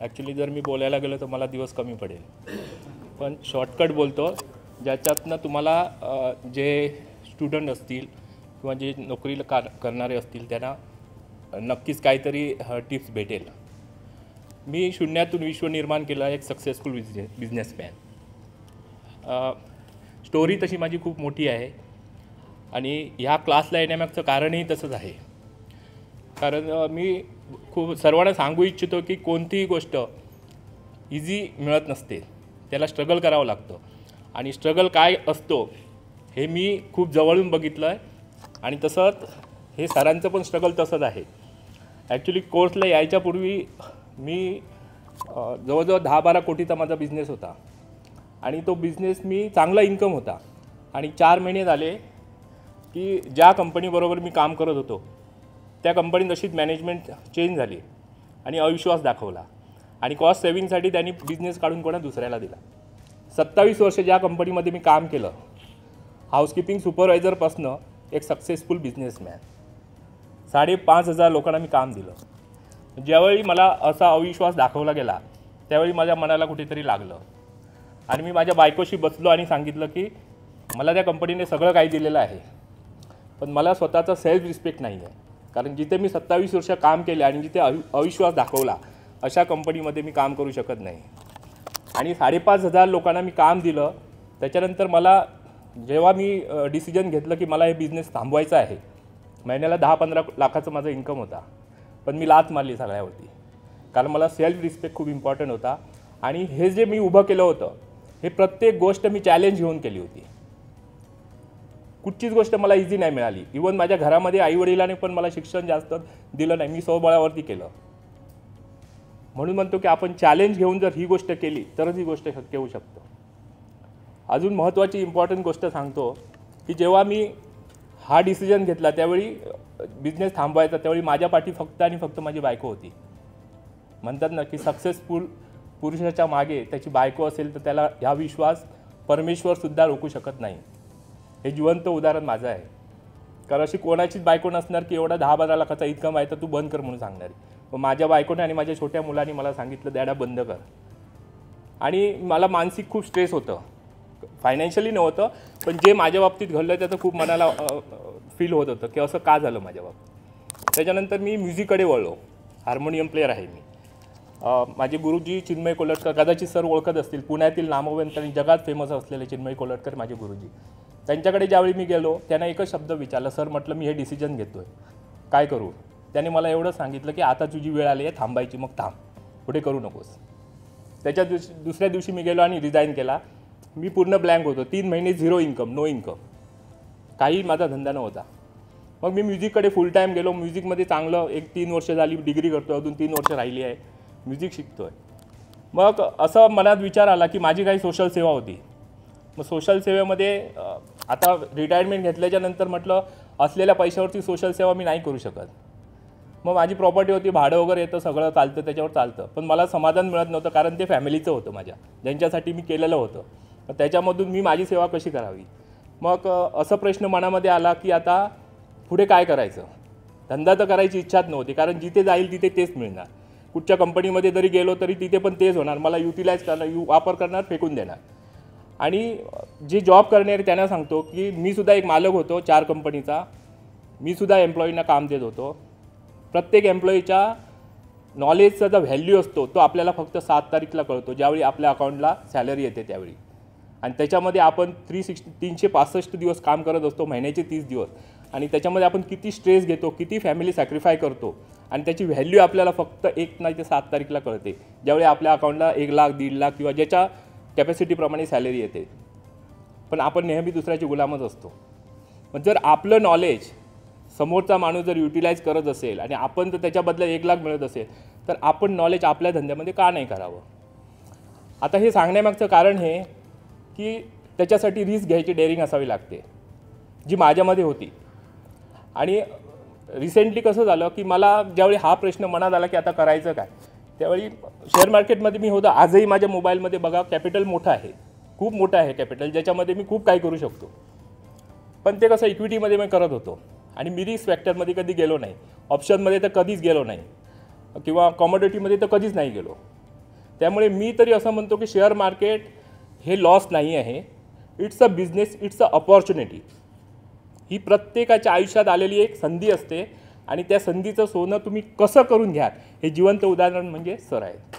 Actually जर मी बोलायला गेलो तर मला दिवस कमी पडेल, पण शॉर्टकट बोलतो ज्याच्यातनं तुम्हाला जे स्टुडंट असतील किंवा जे नोकरीला करणारे असतील त्यांना नक्कीच काहीतरी टिप्स भेटेल. मी शून्यातून विश्व निर्माण केलं एक सक्सेसफुल बिझनेसमॅन. स्टोरी तशी माझी खूप मोठी आहे आणि ह्या क्लासला येण्यामागचं कारणही तसंच आहे. कारण मी खूप सर्वांना सांगू इच्छितो की कोणतीही गोष्ट इझी मिळत नसते, त्याला स्ट्रगल करावं लागतं आणि स्ट्रगल काय असतो हे मी खूप जवळून बघितलं आहे आणि तसंच हे सरांचं पण स्ट्रगल तसंच आहे. ॲक्च्युली कोर्सला यायच्यापूर्वी मी जवळजवळ 10-12 कोटीचा माझा बिझनेस होता आणि तो बिझनेस मी चांगला इन्कम होता आणि 4 महिने झाले की ज्या कंपनीबरोबर मी काम करत होतो त्या कंपनीत अशीच मॅनेजमेंट चेंज झाली आणि अविश्वास दाखवला आणि कॉस्ट सेविंगसाठी त्यांनी बिझनेस काढून कोणा दुसऱ्याला दिला. 27 वर्ष ज्या कंपनीमध्ये मी काम केलं, हाऊसकीपिंग सुपरवायझरपासनं एक सक्सेसफुल बिझनेसमॅन, 5,500 लोकांना मी काम दिलं. ज्यावेळी मला असा अविश्वास दाखवला गेला त्यावेळी माझ्या मनाला कुठेतरी लागलं आणि मी माझ्या बायकोशी बसलो आणि सांगितलं की मला त्या कंपनीने सगळं काही दिलेलं आहे, पण मला स्वतःचा सेल्फ रिस्पेक्ट नाही आहे. कारण जिथे मी 27 वर्ष काम केले आणि जिथे अविश्वास दाखवला अशा कंपनीमध्ये मी काम करू शकत नाही. आणि 5,500 लोकांना मी काम दिलं. त्याच्यानंतर मला जेव्हा मी डिसिजन घेतलं की मला हे बिझनेस थांबवायचा आहे, महिन्याला 10-15 लाखाचं माझं इन्कम होता, पण मी लाथ मारली सगळ्यावरती कारण मला सेल्फ रिस्पेक्ट खूप इम्पॉर्टंट होता. आणि हे जे मी उभं केलं होतं हे प्रत्येक गोष्ट मी चॅलेंज घेऊन केली होती. कुठचीच गोष्ट मला इझी नाही मिळाली. इवन माझ्या घरामध्ये आईवडिलांनी पण मला शिक्षण जास्त दिलं नाही, मी स्वबळावरती केलं. म्हणून म्हणतो की आपण चॅलेंज घेऊन जर ही गोष्ट केली तरच ही गोष्ट शक्य होऊ शकतं. अजून महत्त्वाची इम्पॉर्टंट गोष्ट सांगतो की जेव्हा मी हा डिसिजन घेतला त्यावेळी बिझनेस थांबवायचा त्यावेळी माझ्या पाठी फक्त आणि फक्त माझी बायको होती. म्हणतात ना की सक्सेसफुल पुरुषाच्या मागे त्याची बायको असेल तर त्याला ह्या विश्वास परमेश्वरसुद्धा रोखू शकत नाही. हे जिवंत उदाहरण माझं आहे. कारण अशी कोणाचीच बायको नसणार की एवढा 10-12 लाखाचा इन्कम आहे तर तू बंद कर म्हणून सांगणार. पण माझ्या बायकोने आणि माझ्या छोट्या मुलांनी मला सांगितलं डॅडा बंद कर. आणि मला मानसिक खूप स्ट्रेस होतं, फायनान्शियली नव्हतं पण जे माझ्या बाबतीत घडलं त्याचं खूप मनाला फील होत होतं की असं का झालं माझ्या बाबतीत. त्याच्यानंतर मी म्युझिककडे वळलो. हार्मोनियम प्लेअर आहे मी. माझे गुरुजी चिन्मय कोल्हटकर, कदाचित सर ओळखत असतील, पुण्यातील नामवंत आणि जगात फेमस असलेले चिन्मय कोल्हटकर माझे गुरुजी. त्यांच्याकडे ज्यावेळी मी गेलो त्यांना एकच शब्द विचारला, सर म्हटलं मी हे डिसिजन घेतो आहे, काय करू. त्याने मला एवढं सांगितलं की आता तुझी वेळ आली आहे थांबायची, मग थांब, पुढे करू नकोस. दुसऱ्या दिवशी मी गेलो आणि रिझाईन केला. मी पूर्ण ब्लँक होतो. 3 महिने झिरो इन्कम, नो इन्कम, काही माझा धंदा नव्हता. मग मी म्युझिककडे फुल टाईम गेलो. म्युझिकमध्ये चांगलं 1-3 वर्ष झाली, डिग्री करतो, अजून 3 वर्ष राहिली आहे, म्युझिक शिकतो आहे. मग असं मनात विचार आला की माझी काही सोशल सेवा होती. मग सोशल सेवेमध्ये आता रिटायरमेंट घेतल्याच्या नंतर म्हटलं असलेल्या पैशावरती सोशल सेवा मी नाही करू शकत. मग माझी प्रॉपर्टी होती, भाडं वगैरे येतं, सगळं चालतं, त्याच्यावर चालतं, पण मला समाधान मिळत नव्हतं कारण ते फॅमिलीचं होतं माझ्या, ज्यांच्यासाठी मी केलेलं होतं. त्याच्यामधून मी माझी सेवा कशी करावी. मग असा प्रश्न मनामध्ये आला की आता पुढे काय करायचं. धंदा तर करायची इच्छाच नव्हती कारण जिथे जाईल तिथे तेच मिळणार. कुठच्या कंपनीमध्ये जरी गेलो तरी तिथे पण तेच होणार. मला युटिलाइज करणार, वापर करणार, फेकून देणार. आणि जे जॉब करणारे त्यांना सांगतो की मी सुद्धा एक मालक होतो 4 कंपनीचा. मी सुद्धा एम्प्लॉईंना काम देत होतो. प्रत्येक एम्प्लॉईच्या नॉलेजचा जो व्हॅल्यू असतो तो आपल्याला फक्त 7 तारीखला कळतो, ज्यावेळी आपल्या अकाउंटला सॅलरी येते त्यावेळी. आणि त्याच्यामध्ये आपण 365 दिवस काम करत असतो, महिन्याचे 30 दिवस. आणि त्याच्यामध्ये आपण किती स्ट्रेस घेतो, किती फॅमिली सॅक्रिफाय करतो आणि त्याची व्हॅल्यू आपल्याला फक्त 1 नाही ते 7 तारीखला कळते, ज्यावेळी आपल्या अकाउंटला 1 लाख, 1.5 लाख किंवा ज्याच्या कॅपॅसिटीप्रमाणे सॅलरी येते. पण आपण नेहमी दुसऱ्याची गुलामच असतो. पण जर आपलं नॉलेज समोरचा माणूस जर युटिलाइज करत असेल आणि आपण जर त्याच्याबदल्यात 1 लाख मिळत असेल तर आपण नॉलेज आपल्या धंद्यामध्ये का नाही करावं. आता हे सांगण्यामागचं कारण हे की त्याच्यासाठी रिस्क घ्यायची डेअरिंग असावी लागते, जी माझ्यामध्ये होती. आणि रिसेंटली कसं झालं की मला ज्यावेळी हा प्रश्न मनात आला की आता करायचं काय, त्यावेळी शेअर मार्केटमध्ये मी होतो. आजही माझ्या मोबाईलमध्ये बघा कॅपिटल मोठं आहे, खूप मोठं आहे कॅपिटल, ज्याच्यामध्ये मी खूप काही करू शकतो. पण ते कसं इक्विटीमध्ये मी करत होतो आणि मी रिस्क फॅक्टरमध्ये कधी गेलो नाही, ऑप्शनमध्ये तर कधीच गेलो नाही किंवा कॉमोडिटीमध्ये तर कधीच नाही गेलो. त्यामुळे मी तरी असं म्हणतो की शेअर मार्केट हे लॉस नाही आहे. It's a business, it's a opportunity. ही प्रत्येकाच्या आयुष्यात आलेली एक संधी असते आणि त्या संधीचं सोनं तुम्ही कसं करून घ्या हे जिवंत उदाहरण म्हणजे सर आहेत.